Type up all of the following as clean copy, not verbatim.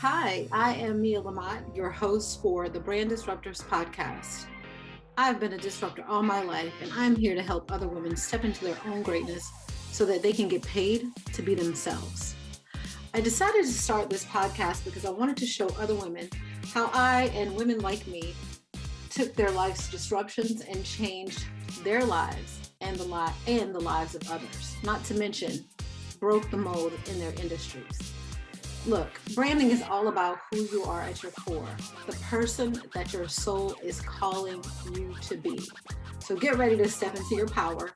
Hi, I am LaMotte, your host for the Brand Disruptors podcast. I've been a disruptor all my life, and I'm here to help other women step into their own greatness so that they can get paid to be themselves. I decided to start this podcast because I wanted to show other women how I and women like me took their life's disruptions and changed their lives and the lives of others, not to mention broke the mold in their industries. Look, branding is all about who you are at your core, the person that your soul is calling you to be. So get ready to step into your power,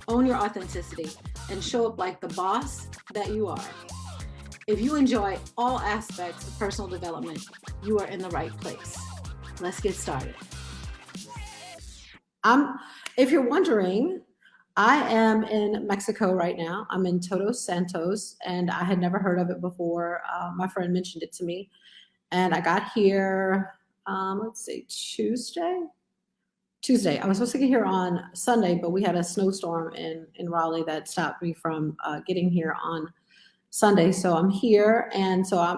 own your authenticity, and show up like the boss that you are. If you enjoy all aspects of personal development, you are in the right place. Let's get started. If you're wondering, I am in Mexico right now. I'm in Todos Santos, and I had never heard of it before. My friend mentioned it to me, and I got here, Tuesday. I was supposed to get here on Sunday, but we had a snowstorm in Raleigh that stopped me from getting here on Sunday. So I'm here, and so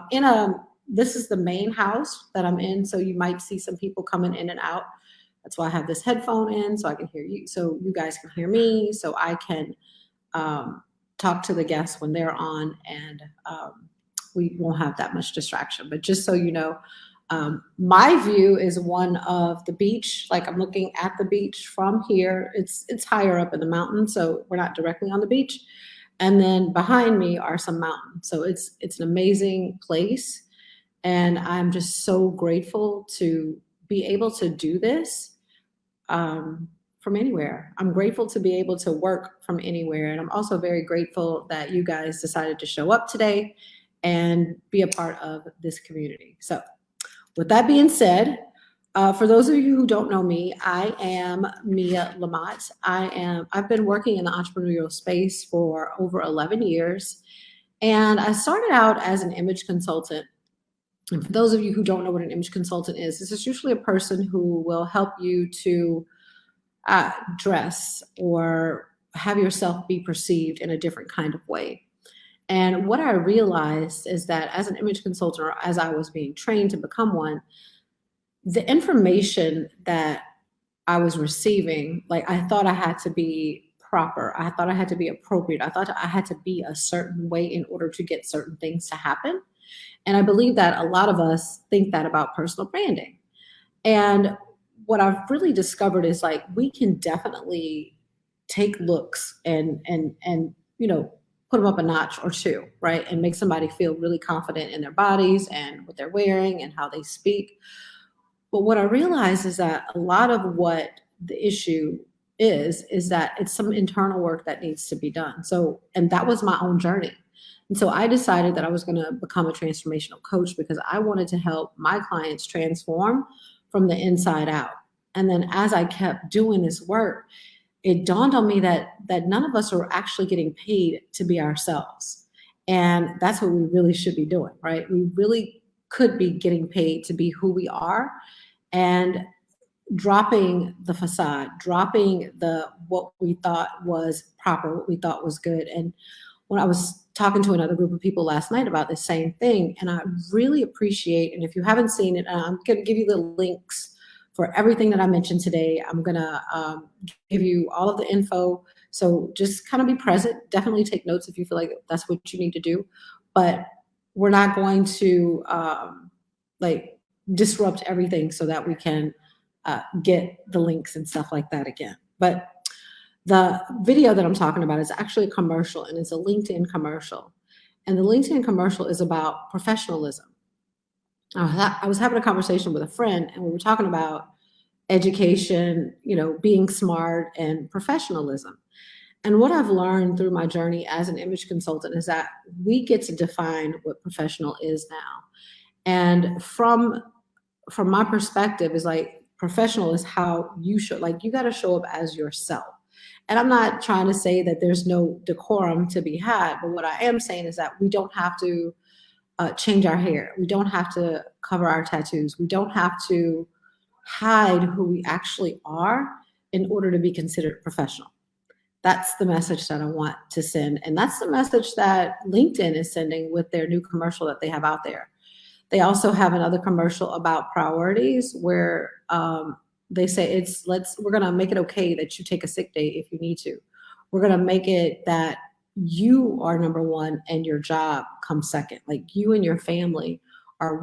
this is the main house that I'm in, so you might see some people coming in and out. That's why I have this headphone in, so I can hear you, so you guys can hear me, so I can talk to the guests when they're on, and we won't have that much distraction. But just so you know, my view is one of the beach. Like, I'm looking at the beach from here. It's higher up in the mountain, so we're not directly on the beach. And then behind me are some mountains. So it's an amazing place, and I'm just so grateful to be able to do this from anywhere. I'm grateful to be able to work from anywhere. And I'm also very grateful that you guys decided to show up today and be a part of this community. So with that being said, for those of you who don't know me, I am Mia LaMotte. I've been working in the entrepreneurial space for over 11 years. And I started out as an image consultant. And for those of you who don't know what an image consultant is, this is usually a person who will help you to dress or have yourself be perceived in a different kind of way. And what I realized is that as an image consultant, or as I was being trained to become one, the information that I was receiving, like, I thought I had to be proper. I thought I had to be appropriate. I thought I had to be a certain way in order to get certain things to happen. And I believe that a lot of us think that about personal branding. And what I've really discovered is, like, we can definitely take looks and put them up a notch or two, right? And make somebody feel really confident in their bodies and what they're wearing and how they speak. But what I realize is that a lot of what the issue is that it's some internal work that needs to be done. So, and that was my own journey. And so I decided that I was going to become a transformational coach because I wanted to help my clients transform from the inside out. And then as I kept doing this work, it dawned on me that none of us are actually getting paid to be ourselves. And that's what we really should be doing, right? We really could be getting paid to be who we are, and dropping the facade, dropping what we thought was proper, what we thought was good. And when I was talking to another group of people last night about the same thing, and I really appreciate, and if you haven't seen it, I'm going to give you the links for everything that I mentioned today. I'm going to give you all of the info. So just kind of be present. Definitely take notes if you feel like that's what you need to do. But we're not going to disrupt everything so that we can get the links and stuff like that again. But the video that I'm talking about is actually a commercial, and it's a LinkedIn commercial. And the LinkedIn commercial is about professionalism. I was having a conversation with a friend, and we were talking about education, being smart and professionalism. And what I've learned through my journey as an image consultant is that we get to define what professional is now. And from my perspective, is like, professional is how you show, like, you got to show up as yourself. And I'm not trying to say that there's no decorum to be had, but what I am saying is that we don't have to change our hair. We don't have to cover our tattoos. We don't have to hide who we actually are in order to be considered professional. That's the message that I want to send. And that's the message that LinkedIn is sending with their new commercial that they have out there. They also have another commercial about priorities where they say we're gonna make it okay that you take a sick day if you need to. We're gonna make it that you are number one and your job comes second. Like you and your family are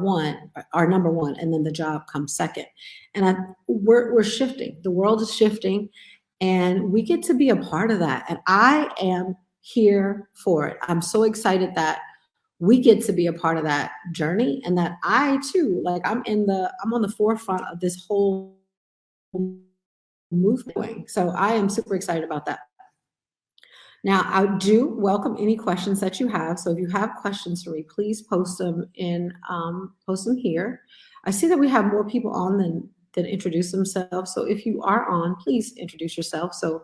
number one, and then the job comes second. And we're shifting. The world is shifting, and we get to be a part of that. And I am here for it. I'm so excited that we get to be a part of that journey, and that I too, like I'm on the forefront of this whole movement. So I am super excited about that. Now, I do welcome any questions that you have. So if you have questions for me, please post them here. I see that we have more people on than introduce themselves. So if you are on, please introduce yourself so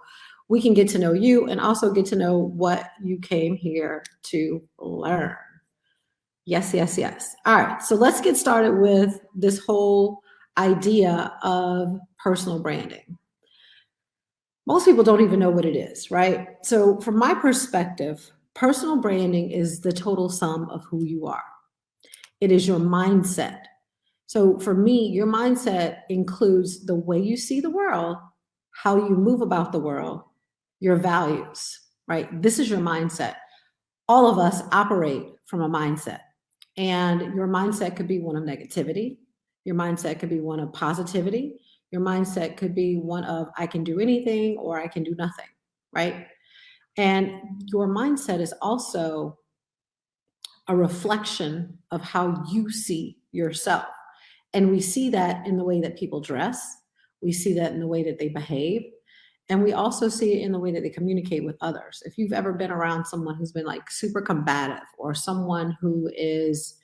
we can get to know you and also get to know what you came here to learn. Yes, yes, yes. All right, so let's get started with this whole idea of personal branding. Most people don't even know what it is, right? So from my perspective, personal branding is the total sum of who you are. It is your mindset. So for me, your mindset includes the way you see the world, how you move about the world, your values, right? This is your mindset. All of us operate from a mindset. And your mindset could be one of negativity. Your mindset could be one of positivity. Your mindset could be one of I can do anything or I can do nothing, right? And your mindset is also a reflection of how you see yourself. And we see that in the way that people dress. We see that in the way that they behave. And we also see it in the way that they communicate with others. If you've ever been around someone who's been like super combative, or someone who is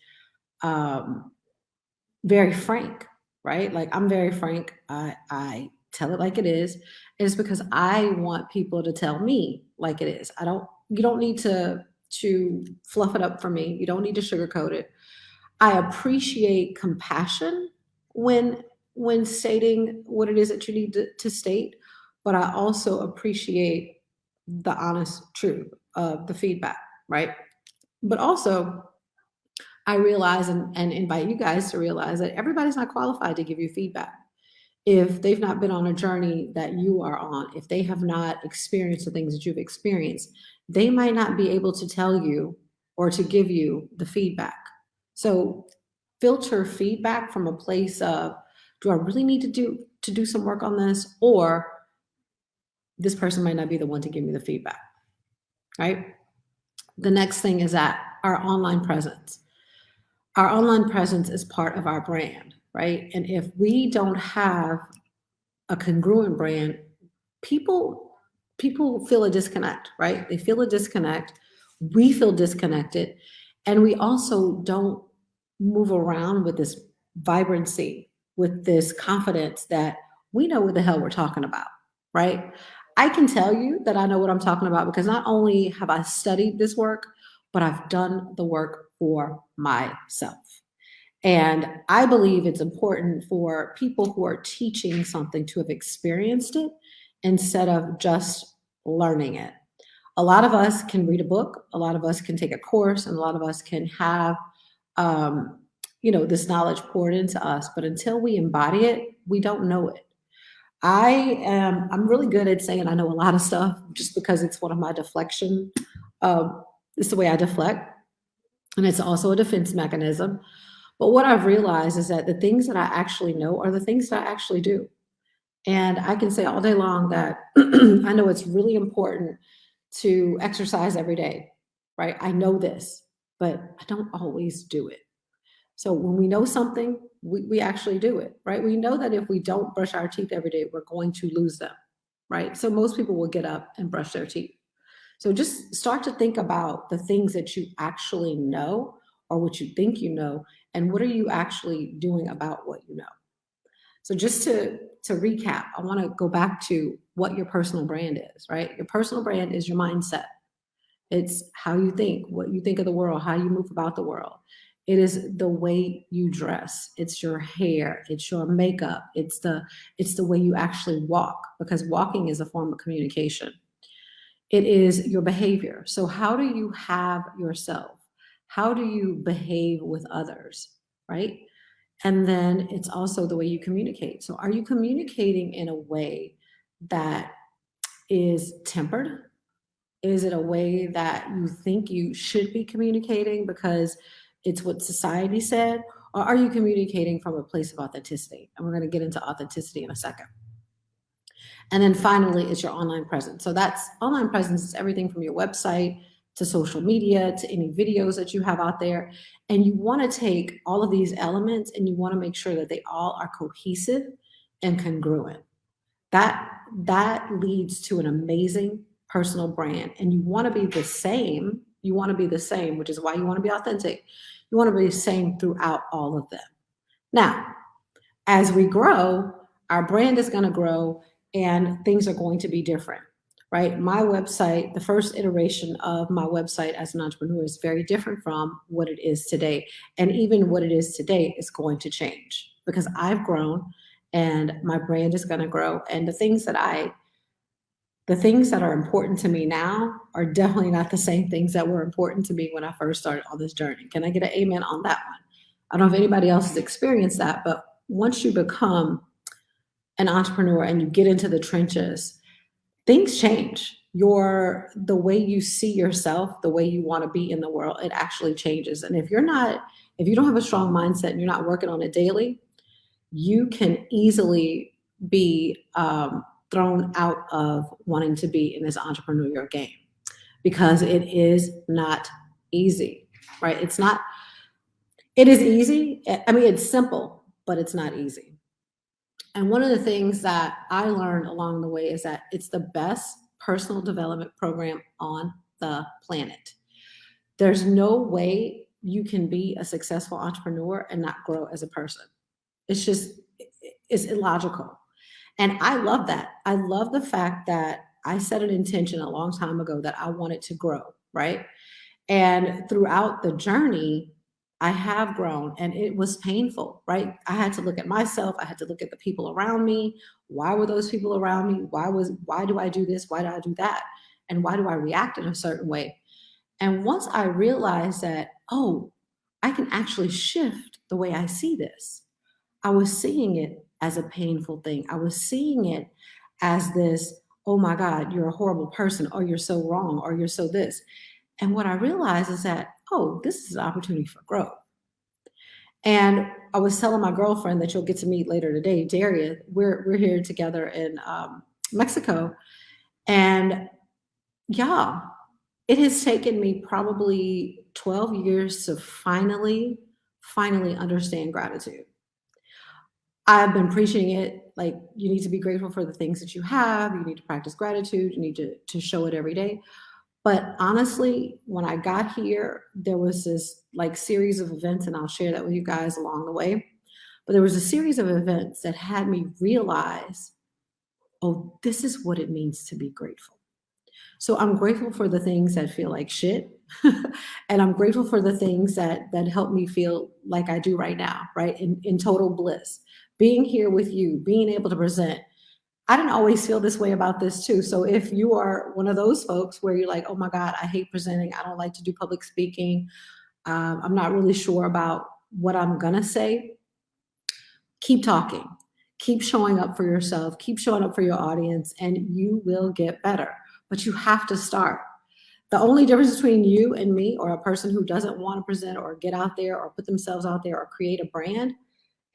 very frank, right? Like I'm very frank. I tell it like it is. It's because I want people to tell me like it is. You don't need to fluff it up for me. You don't need to sugarcoat it. I appreciate compassion when stating what it is that you need to state, but I also appreciate the honest truth of the feedback, right? But also, I realize and invite you guys to realize that everybody's not qualified to give you feedback. If they've not been on a journey that you are on, if they have not experienced the things that you've experienced, they might not be able to tell you or to give you the feedback. So filter feedback from a place of, do I really need to do some work on this? Or this person might not be the one to give me the feedback, right? The next thing is that our online presence. Our online presence is part of our brand, right? And if we don't have a congruent brand, people feel a disconnect, right? They feel a disconnect. We feel disconnected. And we also don't move around with this vibrancy, with this confidence that we know what the hell we're talking about, right? I can tell you that I know what I'm talking about because not only have I studied this work, but I've done the work for myself. And I believe it's important for people who are teaching something to have experienced it instead of just learning it. A lot of us can read a book, a lot of us can take a course, and a lot of us can have this knowledge poured into us, but until we embody it, we don't know it. I'm really good at saying I know a lot of stuff just because it's one of my deflection. It's the way I deflect, and it's also a defense mechanism. But what I've realized is that the things that I actually know are the things that I actually do. And I can say all day long that I know it's really important to exercise every day, right? I know this, but I don't always do it. So when we know something, we actually do it, right? We know that if we don't brush our teeth every day, we're going to lose them, right? So most people will get up and brush their teeth. So just start to think about the things that you actually know or what you think you know, and what are you actually doing about what you know. So just to recap, I want to go back to what your personal brand is, right? Your personal brand is your mindset. It's how you think, what you think of the world, how you move about the world. It is the way you dress. It's your hair. It's your makeup. It's the way you actually walk, because walking is a form of communication. It is your behavior. So how do you have yourself? How do you behave with others? right? And then it's also the way you communicate. So are you communicating in a way that is tempered? Is it a way that you think you should be communicating because it's what society said? Or are you communicating from a place of authenticity? And we're going to get into authenticity in a second. And then finally, it's your online presence. So that's online presence is everything from your website to social media to any videos that you have out there. And you want to take all of these elements and you want to make sure that they all are cohesive and congruent. That leads to an amazing personal brand. And you want to be the same. You want to be the same, which is why you want to be authentic. You want to be the same throughout all of them. Now, as we grow, our brand is going to grow and things are going to be different, right? My website, the first iteration of my website as an entrepreneur is very different from what it is today. And even what it is today is going to change because I've grown and my brand is going to grow. And the things that are important to me now are definitely not the same things that were important to me when I first started on this journey. Can I get an amen on that one? I don't know if anybody else has experienced that, but once you become an entrepreneur and you get into the trenches, things change. The way you see yourself, the way you want to be in the world, it actually changes. And if you don't have a strong mindset and you're not working on it daily, you can easily be thrown out of wanting to be in this entrepreneurial game because it is not easy, right? It is easy. I mean, it's simple, but it's not easy. And one of the things that I learned along the way is that it's the best personal development program on the planet. There's no way you can be a successful entrepreneur and not grow as a person. It's illogical. And I love that. I love the fact that I set an intention a long time ago that I wanted to grow, right? And throughout the journey, I have grown and it was painful, right? I had to look at myself. I had to look at the people around me. Why were those people around me? Why do I do this? Why do I do that? And why do I react in a certain way? And once I realized that, oh, I can actually shift the way I see this. I was seeing it as a painful thing. I was seeing it as this, oh my God, you're a horrible person, or you're so wrong, or you're so this. And what I realized is that, oh, this is an opportunity for growth. And I was telling my girlfriend that you'll get to meet later today, Daria, we're here together in Mexico. And yeah, it has taken me probably 12 years to finally understand gratitude. I've been preaching it like you need to be grateful for the things that you have. You need to practice gratitude. You need to show it every day. But honestly, when I got here, there was this like series of events, and I'll share that with you guys along the way. But there was a series of events that had me realize, oh, this is what it means to be grateful. So I'm grateful for the things that feel like shit. And I'm grateful for the things that help me feel like I do right now, right? In total bliss. Being here with you, being able to present. I didn't always feel this way about this too. So if you are one of those folks where you're like, oh my God, I hate presenting. I don't like to do public speaking. I'm not really sure about what I'm going to say. Keep talking. Keep showing up for yourself. Keep showing up for your audience and you will get better. But you have to start. The only difference between you and me or a person who doesn't want to present or get out there or put themselves out there or create a brand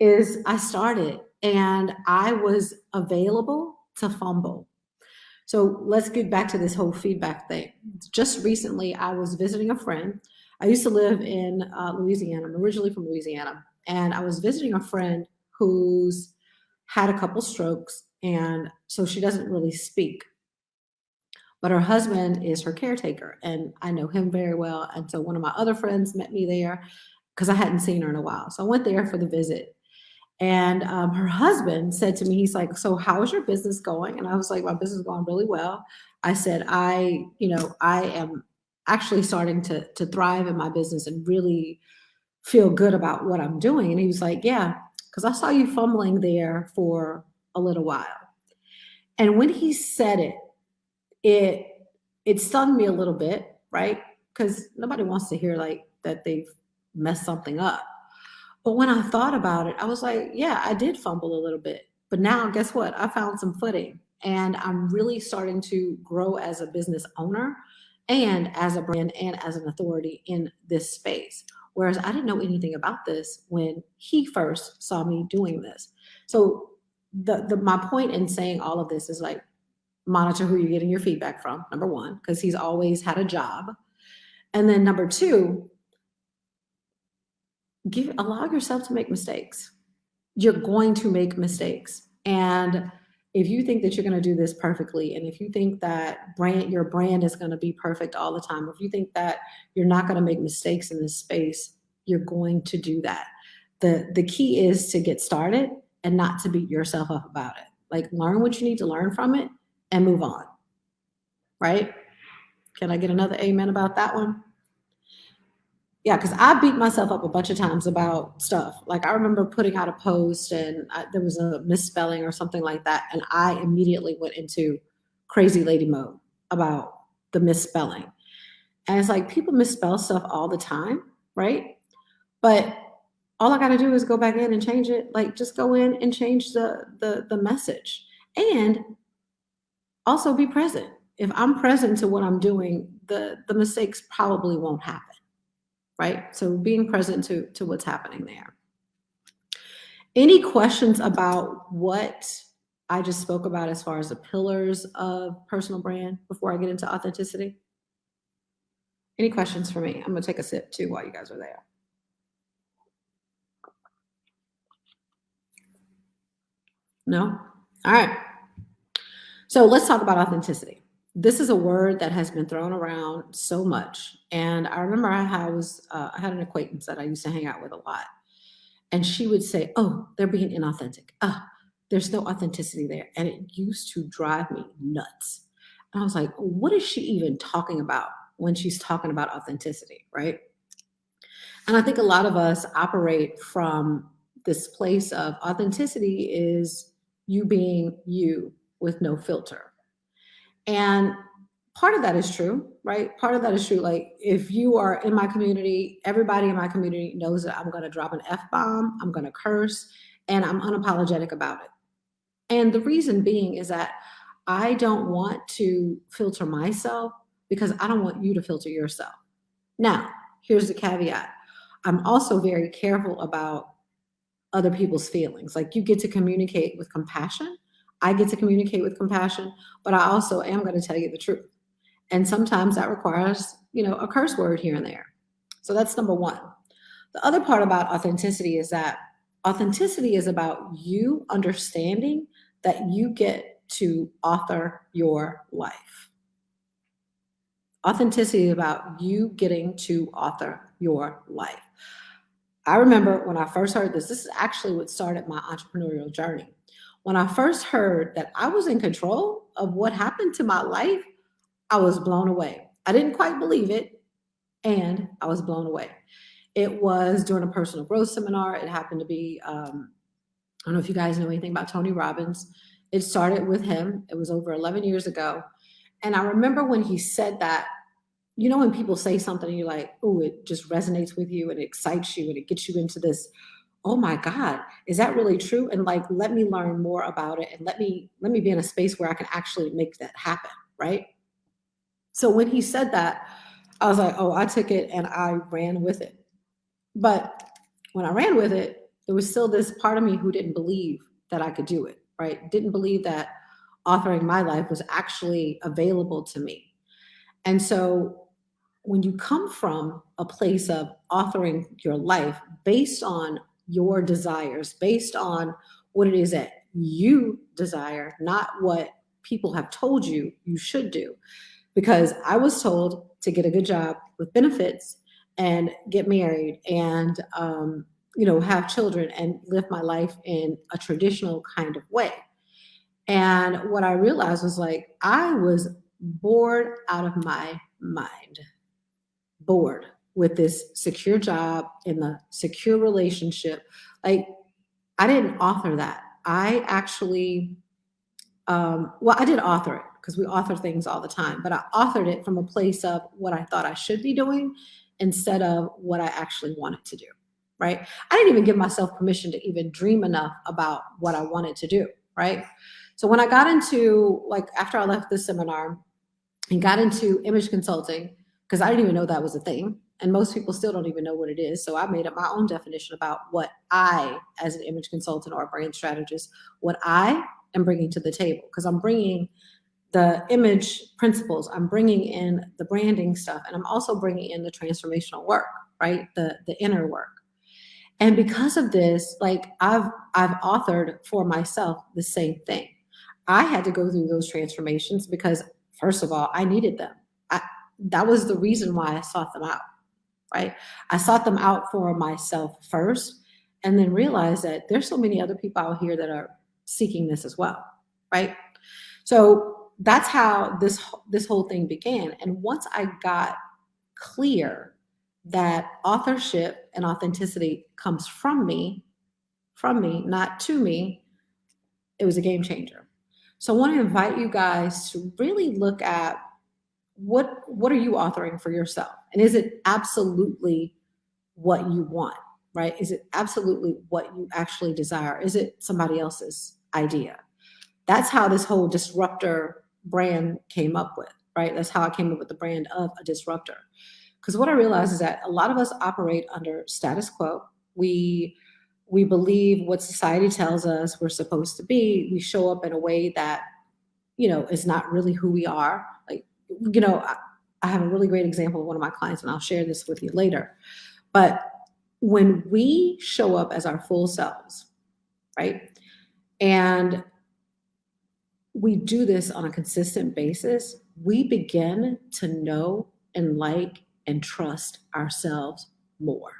is I started and I was available to fumble. So let's get back to this whole feedback thing. Just recently, I was visiting a friend. I used to live in Louisiana. I'm originally from Louisiana. And I was visiting a friend who's had a couple strokes. And so she doesn't really speak. But her husband is her caretaker. And I know him very well. And so one of my other friends met me there because I hadn't seen her in a while. So I went there for the visit. And her husband said to me, he's like, so how is your business going? And I was like, my business is going really well. I said, I am actually starting to thrive in my business and really feel good about what I'm doing. And he was like, yeah, because I saw you fumbling there for a little while. And when he said it stung me a little bit, right? Because nobody wants to hear like that they've messed something up. But when I thought about it, I was like, yeah, I did fumble a little bit. But now, guess what? I found some footing and I'm really starting to grow as a business owner and as a brand and as an authority in this space. Whereas I didn't know anything about this when he first saw me doing this. So the my point in saying all of this is like monitor who you're getting your feedback from, number one, because he's always had a job. And then number two, allow yourself to make mistakes. You're going to make mistakes. And if you think that you're going to do this perfectly, and if you think that your brand is going to be perfect all the time, if you think that you're not going to make mistakes in this space, you're going to do that. The key is to get started and not to beat yourself up about it. Like, learn what you need to learn from it and move on. Right? Can I get another amen about that one? Yeah, because I beat myself up a bunch of times about stuff. Like, I remember putting out a post and there was a misspelling or something like that. And I immediately went into crazy lady mode about the misspelling. And it's like, people misspell stuff all the time, right? But all I got to do is go back in and change it. Like, just go in and change the message. And also be present. If I'm present to what I'm doing, the mistakes probably won't happen. Right? So being present to what's happening there. Any questions about what I just spoke about as far as the pillars of personal brand before I get into authenticity? Any questions for me? I'm going to take a sip too while you guys are there. No? All right. So let's talk about authenticity. This is a word that has been thrown around so much. And I remember I had an acquaintance that I used to hang out with a lot. And she would say, oh, they're being inauthentic. There's no authenticity there. And it used to drive me nuts. And I was like, what is she even talking about when she's talking about authenticity, right? And I think a lot of us operate from this place of authenticity is you being you with no filter. And part of that is true, right? Part of that is true. Like, if you are in my community, everybody in my community knows that I'm going to drop an F-bomb, I'm going to curse, and I'm unapologetic about it. And the reason being is that I don't want to filter myself because I don't want you to filter yourself. Now, here's the caveat. I'm also very careful about other people's feelings. Like, you get to communicate with compassion. I get to communicate with compassion, but I also am going to tell you the truth. And sometimes that requires, a curse word here and there. So that's number one. The other part about authenticity is that authenticity is about you understanding that you get to author your life. Authenticity is about you getting to author your life. I remember when I first heard this is actually what started my entrepreneurial journey. When I first heard that I was in control of what happened to my life, I was blown away. I didn't quite believe it, and I was blown away. It was during a personal growth seminar. It happened to be, I don't know if you guys know anything about Tony Robbins. It started with him. It was over 11 years ago. And I remember when he said that, when people say something and you're like, oh, it just resonates with you and it excites you and it gets you into this, oh my God, is that really true? And like, let me learn more about it and let me be in a space where I can actually make that happen, right? So when he said that, I was like, oh, I took it and I ran with it. But when I ran with it, there was still this part of me who didn't believe that I could do it, right? Didn't believe that authoring my life was actually available to me. And so when you come from a place of authoring your life based on your desires, based on what it is that you desire, not what people have told you you should do. Because I was told to get a good job with benefits and get married and, have children and live my life in a traditional kind of way. And what I realized was like, I was bored out of my mind, bored with this secure job in the secure relationship. Like, I didn't author that. I actually, I did author it because we author things all the time, but I authored it from a place of what I thought I should be doing instead of what I actually wanted to do, right? I didn't even give myself permission to even dream enough about what I wanted to do, right? So when I got into, like, after I left this seminar and got into image consulting, because I didn't even know that was a thing, and most people still don't even know what it is. So I made up my own definition about what I, as an image consultant or a brand strategist, what I am bringing to the table, because I'm bringing the image principles, I'm bringing in the branding stuff, and I'm also bringing in the transformational work, right? The inner work. And because of this, like, I've authored for myself the same thing. I had to go through those transformations because, first of all, I needed them. That was the reason why I sought them out, right? I sought them out for myself first, and then realized that there's so many other people out here that are seeking this as well, right? So that's how this whole thing began. And once I got clear that authorship and authenticity comes from me, not to me, it was a game changer. So I want to invite you guys to really look at what are you authoring for yourself? And is it absolutely what you want, right? Is it absolutely what you actually desire? Is it somebody else's idea? That's how this whole disruptor brand came up with, right? That's how I came up with the brand of a disruptor. Because what I realized is that a lot of us operate under status quo. We believe what society tells us we're supposed to be. We show up in a way that, is not really who we are. Like, I have a really great example of one of my clients, and I'll share this with you later. But when we show up as our full selves, right? And we do this on a consistent basis, we begin to know and like and trust ourselves more.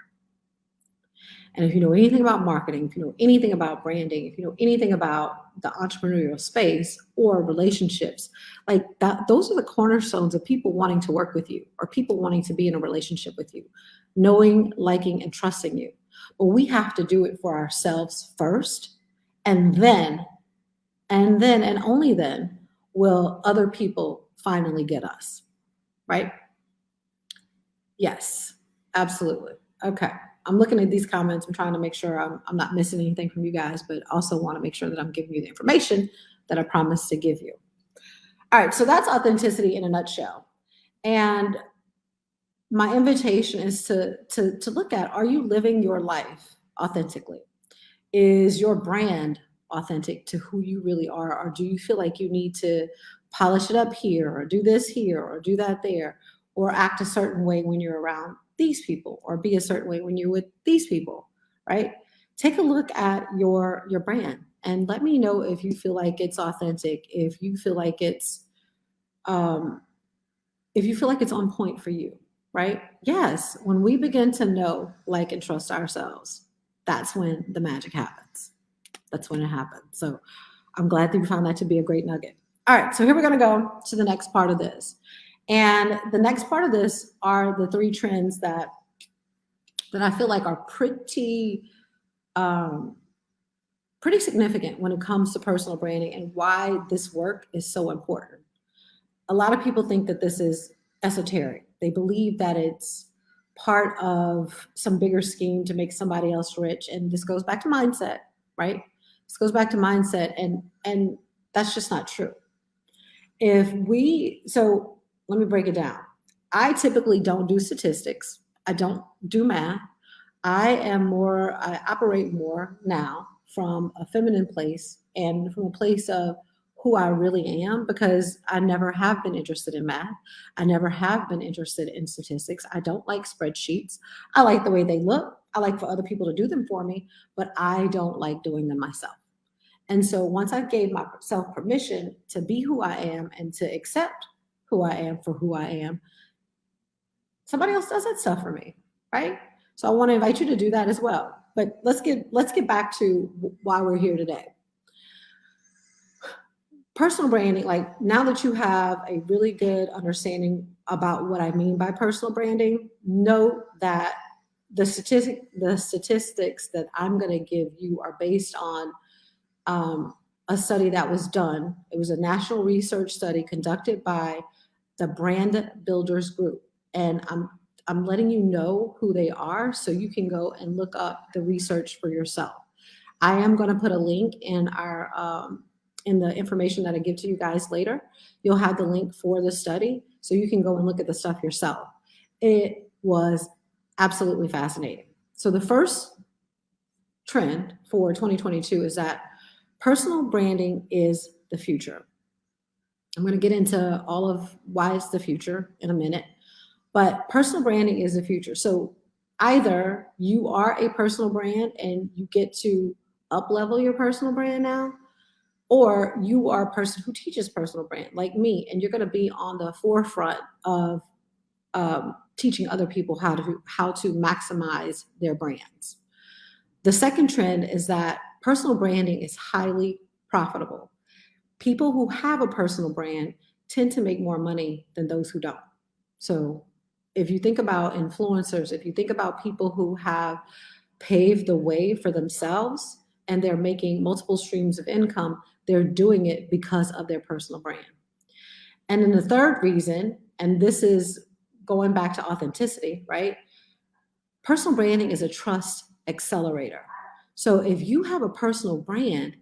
And if you know anything about marketing, if you know anything about branding, if you know anything about the entrepreneurial space or relationships, like that, those are the cornerstones of people wanting to work with you or people wanting to be in a relationship with you, knowing, liking, and trusting you. But we have to do it for ourselves first, and then and only then will other people finally get us, right? Yes, absolutely. Okay. I'm looking at these comments. I'm trying to make sure I'm not missing anything from you guys, but also want to make sure that I'm giving you the information that I promised to give you. All right. So that's authenticity in a nutshell. And my invitation is to look at, are you living your life authentically? Is your brand authentic to who you really are? Or do you feel like you need to polish it up here or do this here or do that there, or act a certain way when you're around these people or be a certain way when you're with these people, right? Take a look at your brand and let me know if you feel like it's authentic, if you feel like it's on point for you, right? Yes, when we begin to know, like, and trust ourselves, that's when the magic happens. That's when it happens. So I'm glad that you found that to be a great nugget. All right, so here we're going to go to the next part of this. And the next part of this are the 3 trends that I feel like are pretty significant when it comes to personal branding and why this work is so important. A lot of people think that this is esoteric. They believe that it's part of some bigger scheme to make somebody else rich. And this goes back to mindset, right? This goes back to mindset, and that's just not true. So let me break it down. I typically don't do statistics. I don't do math. I operate more now from a feminine place and from a place of who I really am, because I never have been interested in math. I never have been interested in statistics. I don't like spreadsheets. I like the way they look. I like for other people to do them for me, but I don't like doing them myself. And so once I gave myself permission to be who I am and to accept who I am for who I am, somebody else does that stuff for me, right? So I want to invite you to do that as well. But let's get back to why we're here today. Personal branding, like, now that you have a really good understanding about what I mean by personal branding, note that the statistics that I'm going to give you are based on a study that was done. It was a national research study conducted by the Brand Builders Group. And I'm letting you know who they are so you can go and look up the research for yourself. I am going to put a link in our in the information that I give to you guys later. You'll have the link for the study so you can go and look at the stuff yourself. It was absolutely fascinating. So the first trend for 2022 is that personal branding is the future. I'm going to get into all of why it's the future in a minute, but personal branding is the future. So either you are a personal brand and you get to up level your personal brand now, or you are a person who teaches personal brand like me, and you're going to be on the forefront of teaching other people how to maximize their brands. The second trend is that personal branding is highly profitable. People who have a personal brand tend to make more money than those who don't. So if you think about influencers, if you think about people who have paved the way for themselves and they're making multiple streams of income, they're doing it because of their personal brand. And then the third reason, and this is going back to authenticity, right? Personal branding is a trust accelerator. So if you have a personal brand,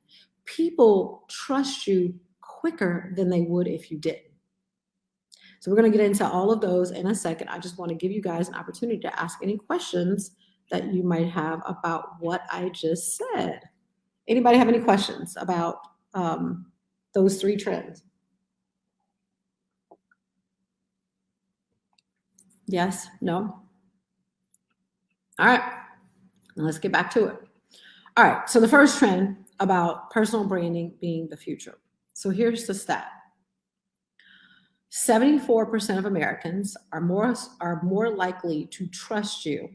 people trust you quicker than they would if you didn't. So we're going to get into all of those in a second. I just want to give you guys an opportunity to ask any questions that you might have about what I just said. Anybody have any questions about those three trends? Yes? No? All right. Now let's get back to it. All right. So the first trend about personal branding being the future. So here's the stat. 74% of Americans are more likely to trust you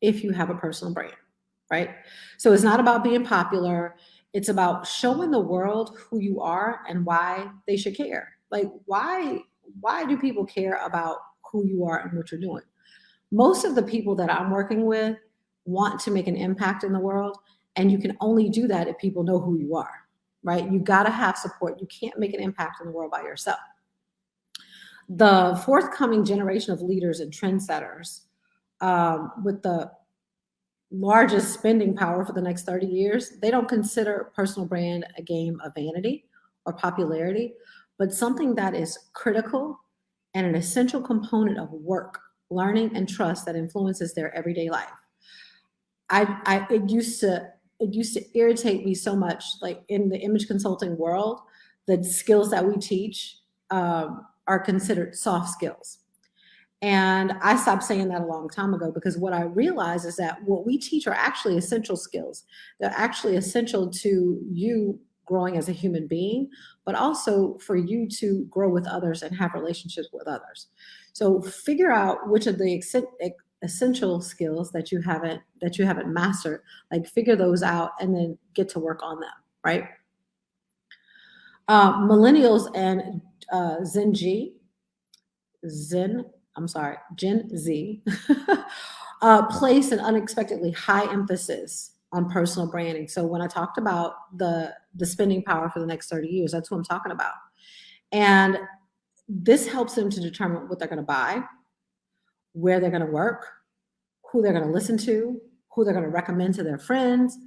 if you have a personal brand, right? So it's not about being popular. It's about showing the world who you are and why they should care. Like, why do people care about who you are and what you're doing? Most of the people that I'm working with want to make an impact in the world, and you can only do that if people know who you are, right? You got to have support. You can't make an impact in the world by yourself. The forthcoming generation of leaders and trendsetters with the largest spending power for the next 30 years, they don't consider personal brand a game of vanity or popularity, but something that is critical and an essential component of work, learning, and trust that influences their everyday life. It used to irritate me so much, like in the image consulting world, the skills that we teach are considered soft skills. And I stopped saying that a long time ago, because what I realized is that what we teach are actually essential skills. They're actually essential to you growing as a human being, but also for you to grow with others and have relationships with others. So figure out which of the essential skills that you haven't mastered, like figure those out and then get to work on them, right? Millennials and Gen Z place an unexpectedly high emphasis on personal branding. So when I talked about the spending power for the next 30 years, that's what I'm talking about. And this helps them to determine what they're going to buy, where they're going to work, who they're going to listen to, who they're going to recommend to their friends,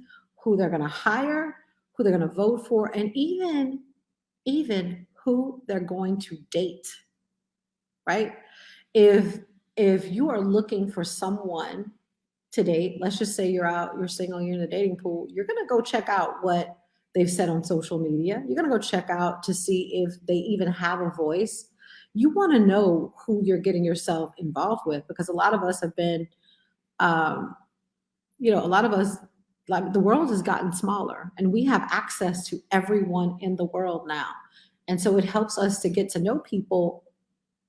who they're going to hire, who they're going to vote for, and even who they're going to date, right? If you are looking for someone to date, let's just say you're single, you're in the dating pool, you're going to go check out what they've said on social media. You're going to go check out to see if they even have a voice. You want to know who you're getting yourself involved with, because a lot of us have been, like, the world has gotten smaller and we have access to everyone in the world now. And so it helps us to get to know people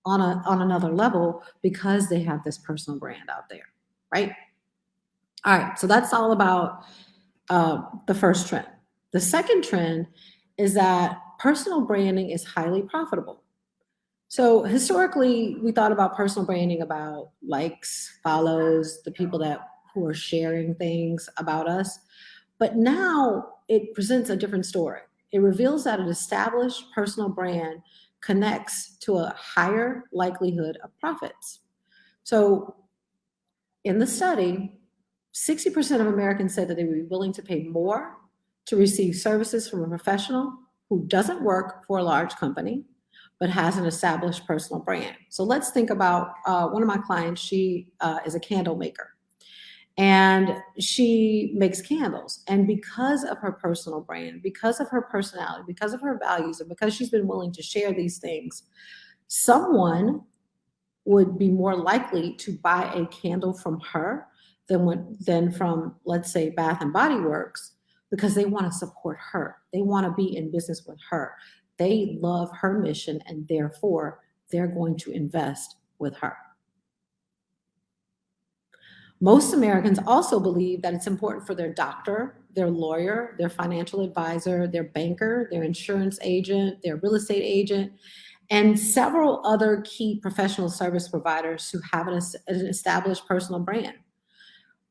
on another level because they have this personal brand out there, right? All right, so that's all about the first trend. The second trend is that personal branding is highly profitable. So historically, we thought about personal branding about likes, follows, the people who are sharing things about us. But now it presents a different story. It reveals that an established personal brand connects to a higher likelihood of profits. So in the study, 60% of Americans said that they would be willing to pay more to receive services from a professional who doesn't work for a large company, but has an established personal brand. So let's think about one of my clients. She is a candle maker, and she makes candles. And because of her personal brand, because of her personality, because of her values, and because she's been willing to share these things, someone would be more likely to buy a candle from her than from, let's say, Bath and Body Works, because they want to support her. They want to be in business with her. They love her mission, and therefore they're going to invest with her. Most Americans also believe that it's important for their doctor, their lawyer, their financial advisor, their banker, their insurance agent, their real estate agent, and several other key professional service providers who have an established personal brand.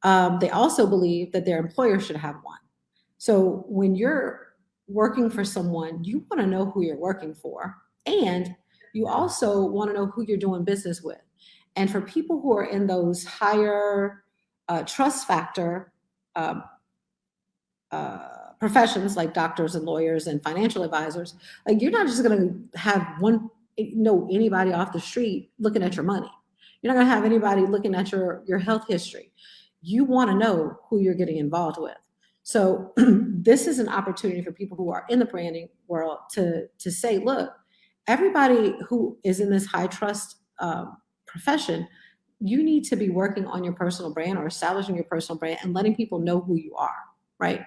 They also believe that their employer should have one. So when you're working for someone, you want to know who you're working for, and you also want to know who you're doing business with. And for people who are in those higher trust factor professions like doctors and lawyers and financial advisors, like, you're not just going to have anybody off the street looking at your money. You're not going to have anybody looking at your health history. You want to know who you're getting involved with. So this is an opportunity for people who are in the branding world to say, look, everybody who is in this high trust profession, you need to be working on your personal brand or establishing your personal brand and letting people know who you are, right?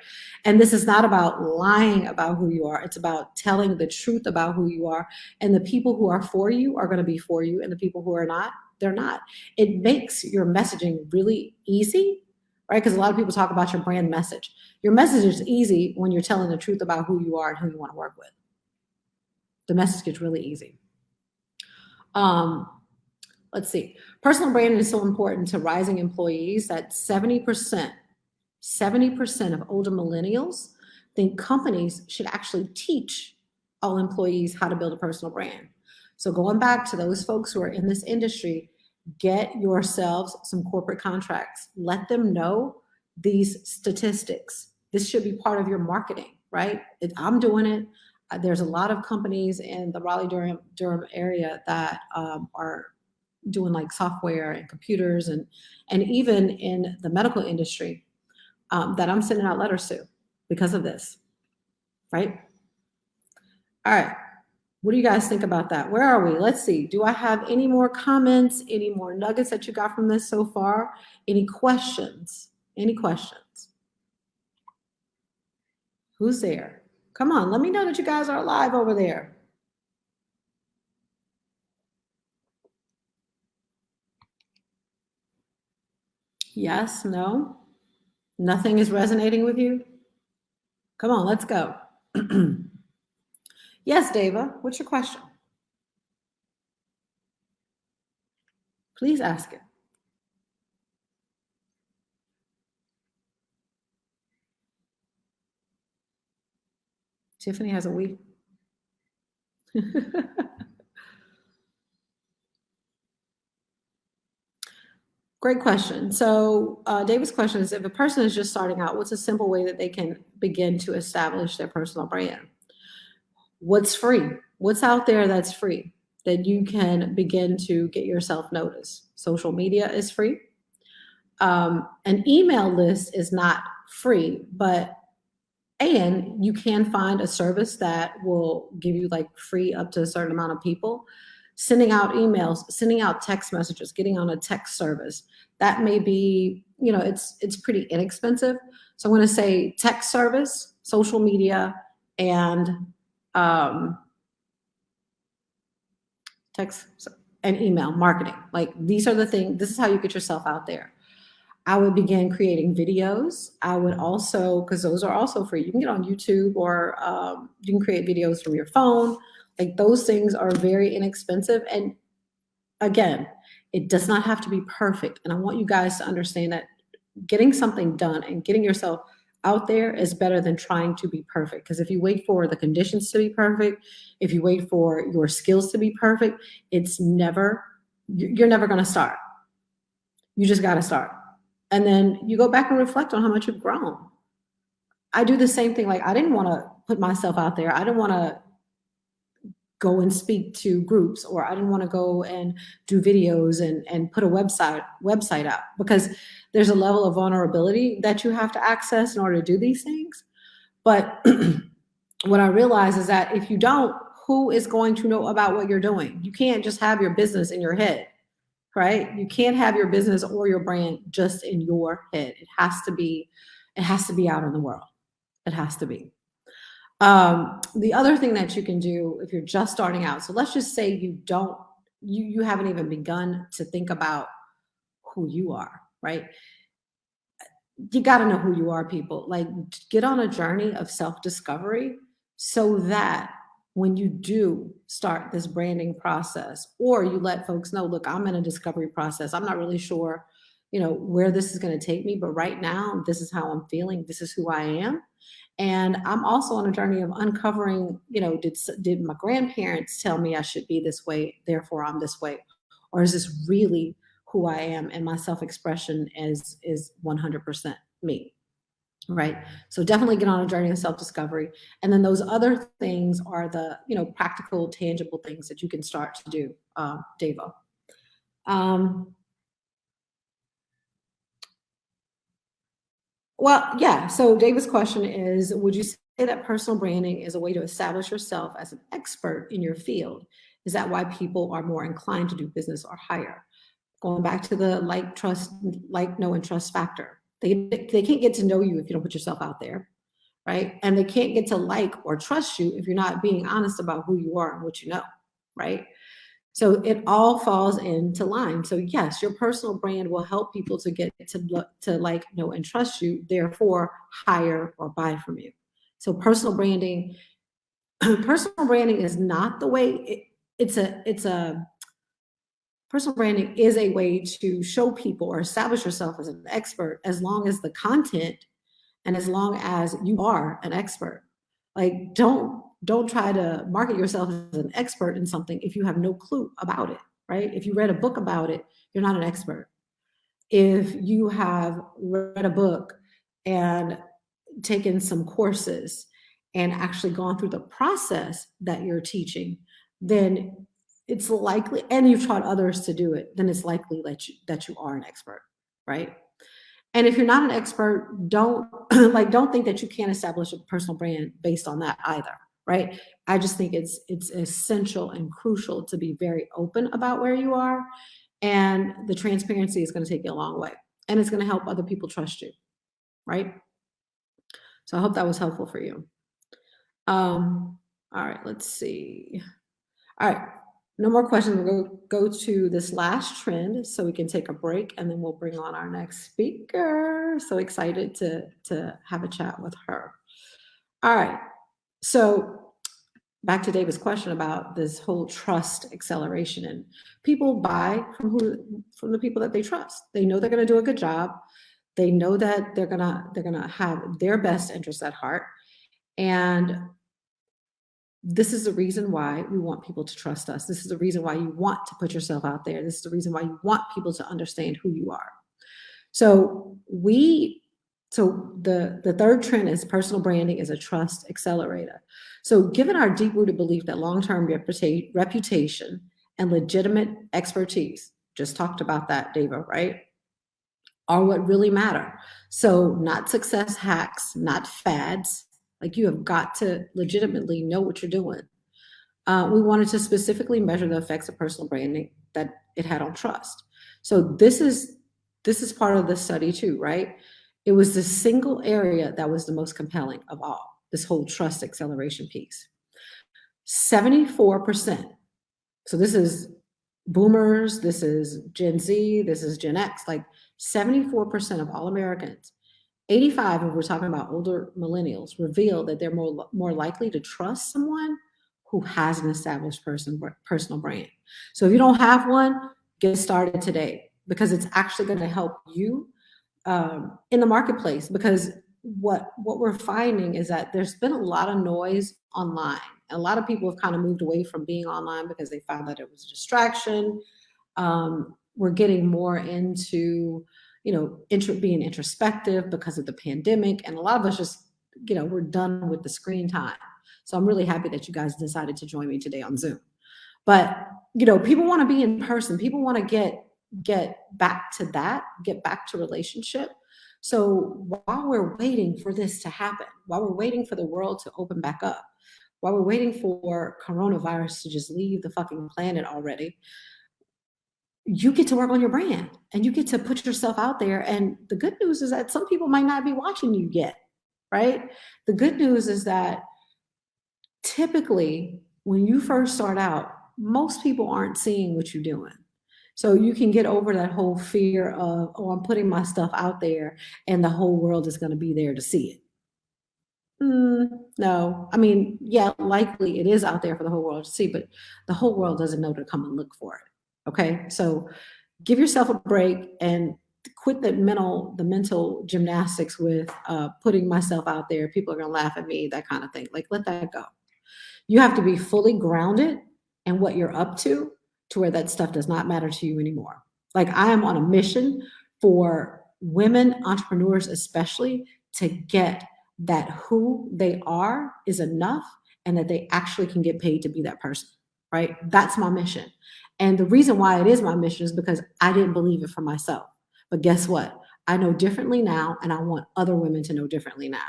And this is not about lying about who you are. It's about telling the truth about who you are. And the people who are for you are going to be for you, and the people who are not, they're not. It makes your messaging really easy, right? Because a lot of people talk about your brand message. Your message is easy when you're telling the truth about who you are and who you want to work with. The message gets really easy. Let's see. Personal branding is so important to rising employees that 70% of older millennials think companies should actually teach all employees how to build a personal brand. So going back to those folks who are in this industry, get yourselves some corporate contracts. Let them know these statistics. This should be part of your marketing, right? I'm doing it. There's a lot of companies in the Raleigh-Durham area that are doing like software and computers and even in the medical industry that I'm sending out letters to because of this, right? All right. What do you guys think about that? Where are we? Let's see. Do I have any more comments, any more nuggets that you got from this so far? Any questions? Any questions? Who's there? Come on, let me know that you guys are alive over there. Yes, no? Nothing is resonating with you? Come on, let's go. Yes, Dava, what's your question? Please ask it. Tiffany has a week. Great question. So David's question is, if a person is just starting out, what's a simple way that they can begin to establish their personal brand? What's free? What's out there that's free that you can begin to get yourself noticed? Social media is free. An email list is not free, and you can find a service that will give you like free up to a certain amount of people. Sending out emails, sending out text messages, getting on a text service, that may be, it's pretty inexpensive. So I'm going to say text service, social media, and text and email marketing. Like, these are the things, this is how you get yourself out there. I would begin creating videos. I would also, because those are also free. You can get on YouTube, or you can create videos from your phone. Like, those things are very inexpensive. And again, it does not have to be perfect. And I want you guys to understand that getting something done and getting yourself out there is better than trying to be perfect. Because if you wait for the conditions to be perfect, if you wait for your skills to be perfect, you're never going to start. You just got to start. And then you go back and reflect on how much you've grown. I do the same thing. Like, I didn't want to put myself out there. I didn't want to go and speak to groups, or I didn't want to go and do videos and put a website out, because there's a level of vulnerability that you have to access in order to do these things. But what I realize is that if you don't, who is going to know about what you're doing? You can't just have your business in your head, right? You can't have your business or your brand just in your head. It has to be out in the world. It has to be. The other thing that you can do if you're just starting out, so let's just say you haven't even begun to think about who you are, right? You got to know who you are, people. Like, get on a journey of self-discovery so that when you do start this branding process, or you let folks know, look, I'm in a discovery process. I'm not really sure, where this is going to take me, but right now, this is how I'm feeling. This is who I am. And I'm also on a journey of uncovering, did my grandparents tell me I should be this way, therefore I'm this way? Or is this really who I am, and my self-expression is 100% me, right? So definitely get on a journey of self-discovery. And then those other things are the, practical, tangible things that you can start to do, Devo. Well, yeah. So David's question is, would you say that personal branding is a way to establish yourself as an expert in your field? Is that why people are more inclined to do business or hire? Going back to the like, know, and trust factor. They can't get to know you if you don't put yourself out there, right? And they can't get to like or trust you if you're not being honest about who you are and what you know, right? So it all falls into line. So yes, your personal brand will help people to get to like, know, and trust you, therefore hire or buy from you. So personal branding is not the way personal branding is a way to show people or establish yourself as an expert, as long as the content and as long as you are an expert. Like, don't try to market yourself as an expert in something if you have no clue about it, right? If you read a book about it, you're not an expert. If you have read a book and taken some courses and actually gone through the process that you're teaching, then it's likely, and you've taught others to do it, then it's likely that you are an expert, right? And if you're not an expert, don't think that you can't establish a personal brand based on that either, right? I just think it's essential and crucial to be very open about where you are, and the transparency is going to take you a long way, and it's going to help other people trust you, right? So I hope that was helpful for you. All right, let's see. All right, no more questions. We'll go to this last trend so we can take a break, and then we'll bring on our next speaker. So excited to have a chat with her. All right, so back to David's question about this whole trust acceleration, and people buy from the people that they trust. They know they're going to do a good job. They know that they're gonna have their best interests at heart, and this is the reason why we want people to trust us. This is the reason why you want to put yourself out there. This is the reason why you want people to understand who you are. So the third trend is personal branding is a trust accelerator. So given our deep-rooted belief that long-term reputation and legitimate expertise, just talked about that, Dava, right, are what really matter. So not success hacks, not fads. Like, you have got to legitimately know what you're doing. We wanted to specifically measure the effects of personal branding that it had on trust. So this is part of the study too, right? It was the single area that was the most compelling of all, this whole trust acceleration piece. 74%. So this is boomers, this is Gen Z, this is Gen X, like 74% of all Americans, 85, if we're talking about older millennials, reveal that they're more likely to trust someone who has an established personal brand. So if you don't have one, get started today, because it's actually going to help you in the marketplace. Because what we're finding is that there's been a lot of noise online. A lot of people have kind of moved away from being online because they found that it was a distraction. we're getting more into, being introspective because of the pandemic. And a lot of us just, we're done with the screen time. So I'm really happy that you guys decided to join me today on Zoom. But, people want to be in person. People want to get back to that, get back to relationship. So while we're waiting for this to happen, while we're waiting for the world to open back up, while we're waiting for coronavirus to just leave the fucking planet already, you get to work on your brand and you get to put yourself out there. And the good news is that some people might not be watching you yet, right? The good news is that typically when you first start out, most people aren't seeing what you're doing. So you can get over that whole fear of, oh, I'm putting my stuff out there and the whole world is going to be there to see it. No, I mean, yeah, likely it is out there for the whole world to see, but the whole world doesn't know to come and look for it. Okay, so give yourself a break and quit the mental gymnastics with putting myself out there. People are gonna laugh at me, that kind of thing. Like, let that go. You have to be fully grounded in what you're up to where that stuff does not matter to you anymore. Like, I am on a mission for women entrepreneurs, especially, to get that who they are is enough and that they actually can get paid to be that person, right? That's my mission. And the reason why it is my mission is because I didn't believe it for myself. But guess what? I know differently now, and I want other women to know differently now.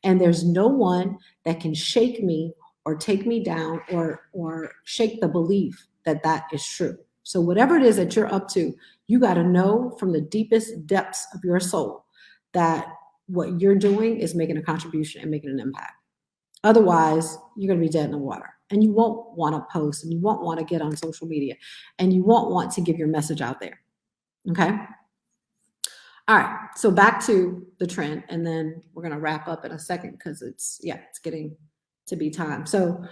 And there's no one that can shake me or take me down or shake the belief that that is true. So whatever it is that you're up to, you got to know from the deepest depths of your soul that what you're doing is making a contribution and making an impact. Otherwise, you're going to be dead in the water, and you won't want to post, and you won't want to get on social media, and you won't want to give your message out there. Okay. All right. So back to the trend, and then we're going to wrap up in a second because it's getting to be time. So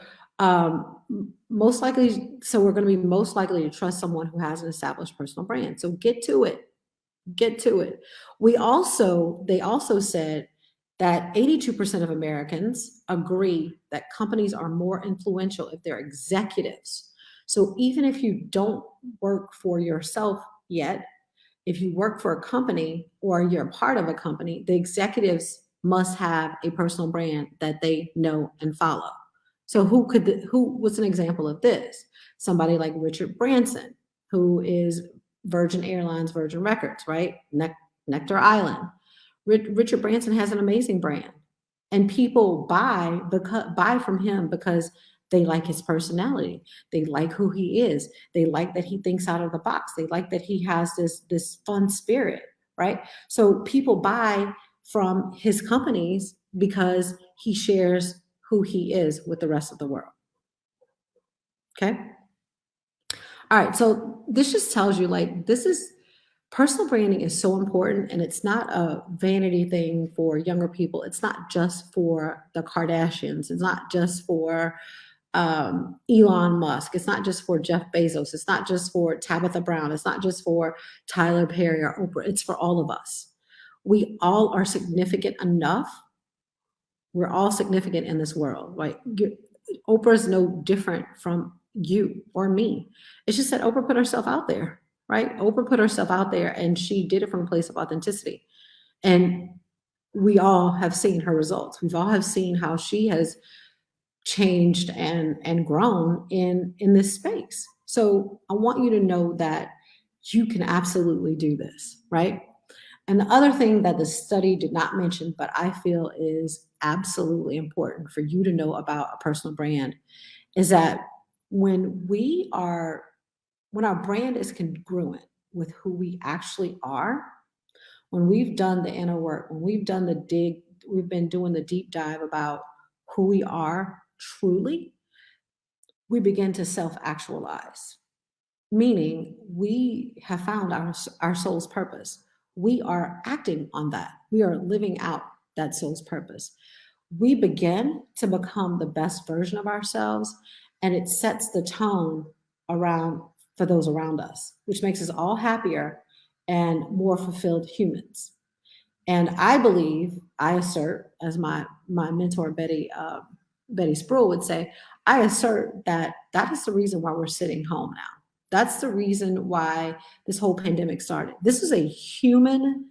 most likely, we're going to be most likely to trust someone who has an established personal brand. So get to it. They also said that 82% of Americans agree that companies are more influential if they're executives. So even if you don't work for yourself yet, if you work for a company or you're a part of a company, the executives must have a personal brand that they know and follow. So who was an example of this? Somebody like Richard Branson, who is Virgin Airlines, Virgin Records, right? Nectar Island. Richard Branson has an amazing brand, and people buy from him because they like his personality. They like who he is. They like that he thinks out of the box. They like that he has this fun spirit, right? So people buy from his companies because he shares who he is with the rest of the world. Okay. All right. So this just tells you, like, personal branding is so important, and it's not a vanity thing for younger people. It's not just for the Kardashians. It's not just for Elon Musk. It's not just for Jeff Bezos. It's not just for Tabitha Brown. It's not just for Tyler Perry or Oprah. It's for all of us. We all are significant enough. We're all significant in this world. Like, Oprah's no different from you or me. It's just that Oprah put herself out there, right? Oprah put herself out there, and she did it from a place of authenticity. And we all have seen her results. We've all have seen how she has changed and grown in this space. So I want you to know that you can absolutely do this, right? And the other thing that the study did not mention, but I feel is absolutely important for you to know about a personal brand, is that when our brand is congruent with who we actually are, when we've done the inner work, when we've done we've been doing the deep dive about who we are truly, we begin to self-actualize, meaning we have found our soul's purpose. We are acting on that. We are living out that soul's purpose. We begin to become the best version of ourselves, and it sets the tone for those around us, which makes us all happier and more fulfilled humans. And I assert, as my mentor Betty Sproul would say, I assert that is the reason why we're sitting home now. That's the reason why this whole pandemic started. This is a human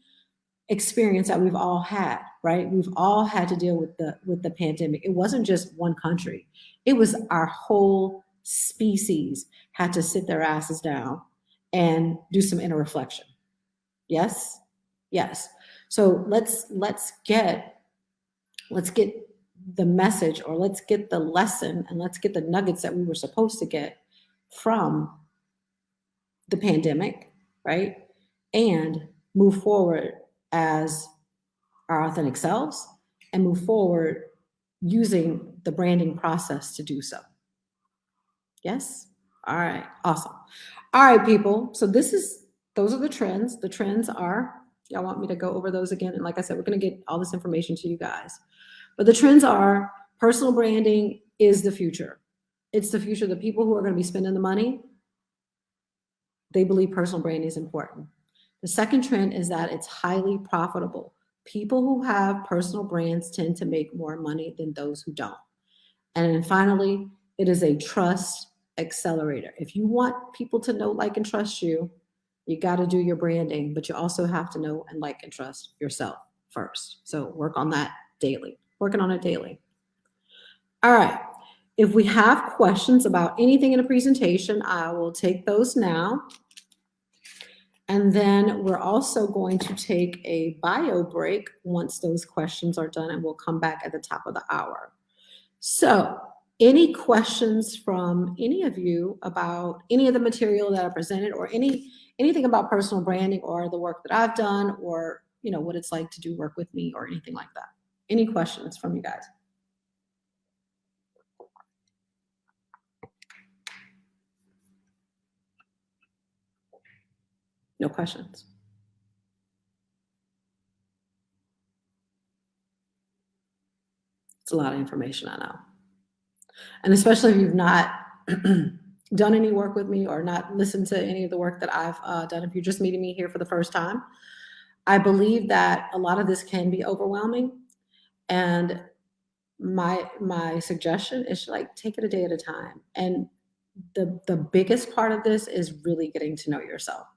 experience that we've all had, right? We've all had to deal with the pandemic. It wasn't just one country. It was our whole species had to sit their asses down and do some inner reflection. Yes? Yes. So let's get the message, or let's get the lesson, and let's get the nuggets that we were supposed to get from the pandemic, right? And move forward as our authentic selves, and move forward using the branding process to do so. Yes? All right, awesome. All right, people. So those are the trends. The trends are, y'all want me to go over those again? And like I said, we're going to get all this information to you guys. But the trends are, personal branding is the future. It's the future. The people who are going to be spending the money, they believe personal branding is important. The second trend is that it's highly profitable. People who have personal brands tend to make more money than those who don't. And then finally, it is a trust accelerator. If you want people to know, like, and trust you, you got to do your branding, but you also have to know and like and trust yourself first. So work on that daily. Working on it daily. All right. If we have questions about anything in a presentation, I will take those now. And then we're also going to take a bio break once those questions are done, and we'll come back at the top of the hour. So any questions from any of you about any of the material that I presented, or anything about personal branding, or the work that I've done, or what it's like to do work with me, or anything like that? Any questions from you guys? No questions. It's a lot of information, I know. And especially if you've not done any work with me, or not listened to any of the work that I've done, if you're just meeting me here for the first time, I believe that a lot of this can be overwhelming. And my suggestion is, like, take it a day at a time. And the biggest part of this is really getting to know yourself.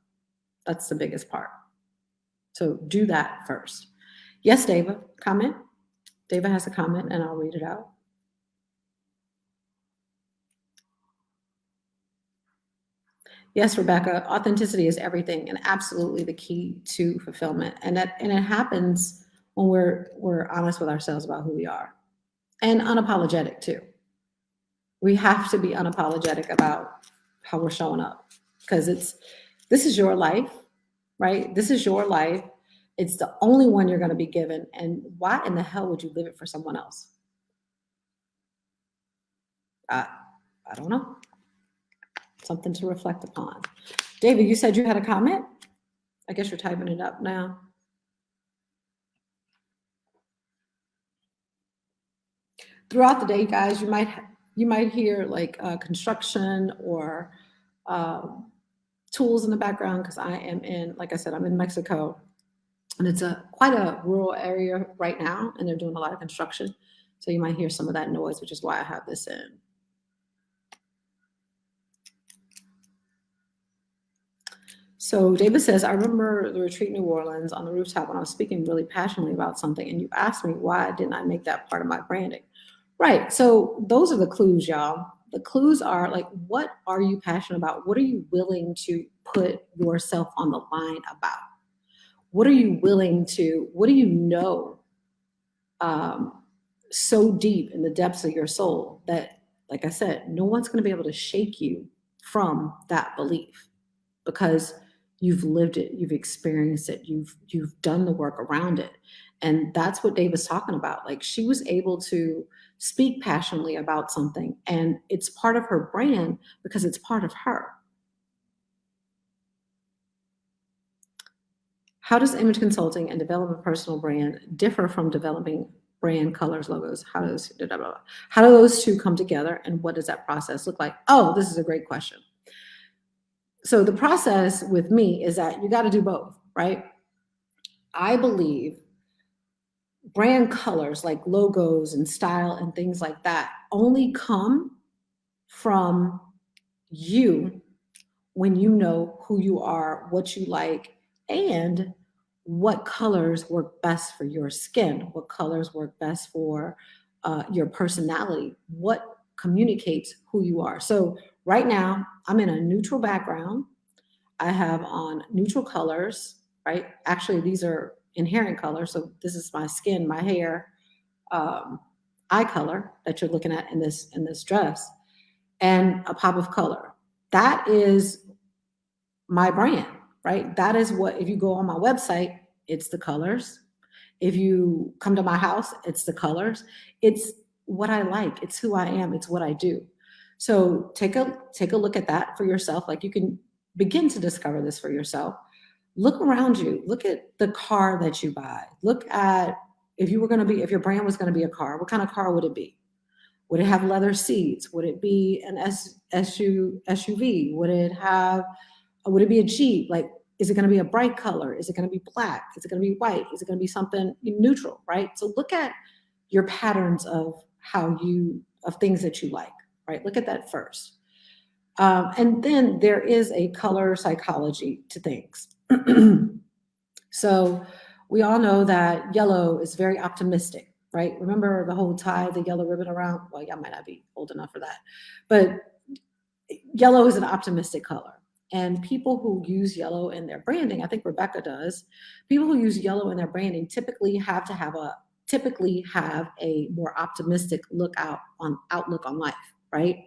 That's the biggest part. So do that first. Yes, David, comment? David has a comment, and I'll read it out. Yes, Rebecca, authenticity is everything, and absolutely the key to fulfillment. And it happens when we're honest with ourselves about who we are, and unapologetic too. We have to be unapologetic about how we're showing up, because this is your life, right? This is your life. It's the only one you're going to be given. And why in the hell would you live it for someone else? I don't know. Something to reflect upon. David, you said you had a comment? I guess you're typing it up now. Throughout the day, guys, you might hear like construction or tools in the background, because I am like I said, I'm in Mexico, and it's quite a rural area right now, and they're doing a lot of construction. So you might hear some of that noise, which is why I have this in. So David says, I remember the retreat in New Orleans on the rooftop when I was speaking really passionately about something, and you asked me why didn't I make that part of my branding? Right. So those are the clues, y'all. The clues are, like, what are you passionate about? What are you willing to put yourself on the line about? What are you willing to, what do you know so deep in the depths of your soul that, like I said, no one's going to be able to shake you from that belief, because you've lived it, you've experienced it, you've done the work around it. And that's what Dave was talking about. Like, she was able to speak passionately about something, and it's part of her brand because it's part of her. How does image consulting and developing a personal brand differ from developing brand colors, logos? How do those two come together, and what does that process look like? Oh, this is a great question. So the process with me is that you got to do both, right? I believe brand colors, like logos and style and things like that, only come from you when you know who you are, what you like, and what colors work best for your skin, what colors work best for your personality, what communicates who you are. So right now, I'm in a neutral background. I have on neutral colors, right? Actually, these are inherent colors. So this is my skin, my hair, um, eye color that you're looking at in this dress, and a pop of color. That is my brand, right? That is what, if you go on my website, it's the colors. If you come to my house, it's the colors. It's what I like. It's who I am. It's what I do. So take a look at that for yourself. Like, you can begin to discover this for yourself. Look around you. Look at the car that you buy. Look at, if your brand was going to be a car, what kind of car would it be? Would it have leather seats? Would it be an SUV? Would it be a Jeep? Like, is it going to be a bright color? Is it going to be black? Is it going to be white? Is it going to be something neutral, right? So look at your patterns of things that you like, right? Look at that first. And then there is a color psychology to things. So we all know that yellow is very optimistic, right? Remember the whole tie the yellow ribbon around? Well, y'all might not be old enough for that, but yellow is an optimistic color. And people who use yellow in their branding, I think Rebecca does, people who use yellow in their branding typically have a more optimistic outlook on life, right?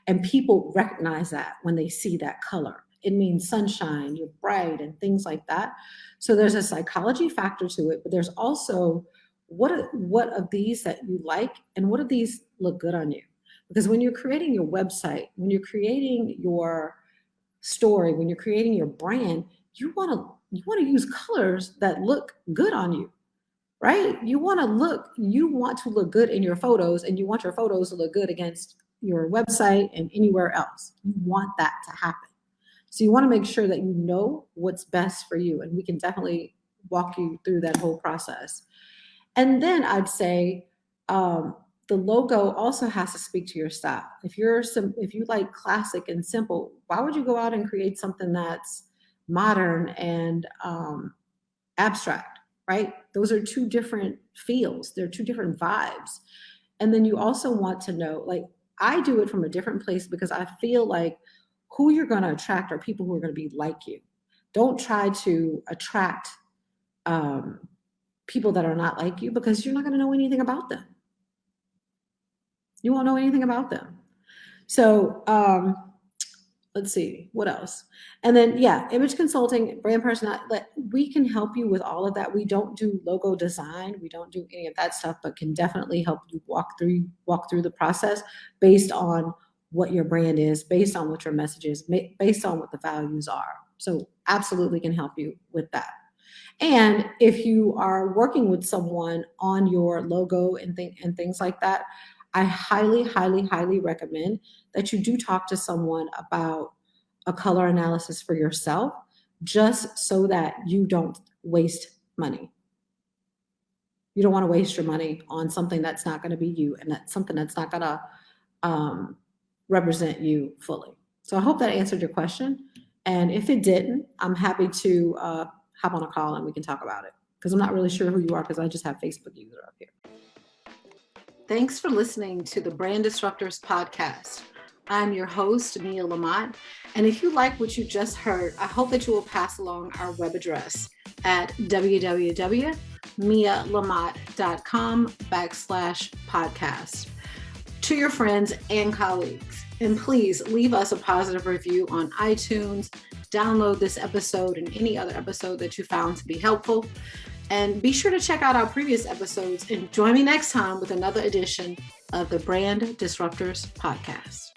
And people recognize that when they see that color. It means sunshine, you're bright, and things like that. So there's a psychology factor to it, but there's also what of these that you like, and what of these look good on you? Because when you're creating your website, when you're creating your story, when you're creating your brand, you want to use colors that look good on you, right? You want to look good in your photos, and you want your photos to look good against your website and anywhere else. You want that to happen. So you want to make sure that you know what's best for you, and we can definitely walk you through that whole process. And then I'd say the logo also has to speak to your style. If you like classic and simple, why would you go out and create something that's modern and abstract, right? Those are two different feels. They're two different vibes. And then you also want to know, like, I do it from a different place because I feel like who you're going to attract are people who are going to be like you. Don't try to attract people that are not like you, because you're not going to know anything about them. You won't know anything about them. So let's see, what else? And then, image consulting, brand personality, we can help you with all of that. We don't do logo design. We don't do any of that stuff, but can definitely help you walk through the process based on what your brand is, based on what your message is, based on what the values are. So absolutely can help you with that. And if you are working with someone on your logo and things like that, I highly, highly, highly recommend that you do talk to someone about a color analysis for yourself, just so that you don't waste money. You don't want to waste your money on something that's not going to be you, and that's something that's not going to represent you fully. So I hope that answered your question. And if it didn't, I'm happy to hop on a call and we can talk about it, because I'm not really sure who you are, because I just have Facebook user up here. Thanks for listening to the Brand Disruptors podcast. I'm your host, Mia LaMotte. And if you like what you just heard, I hope that you will pass along our web address at www.mialamotte.com/podcast to your friends and colleagues. And please leave us a positive review on iTunes. Download this episode and any other episode that you found to be helpful. And be sure to check out our previous episodes and join me next time with another edition of the Brand Disruptors podcast.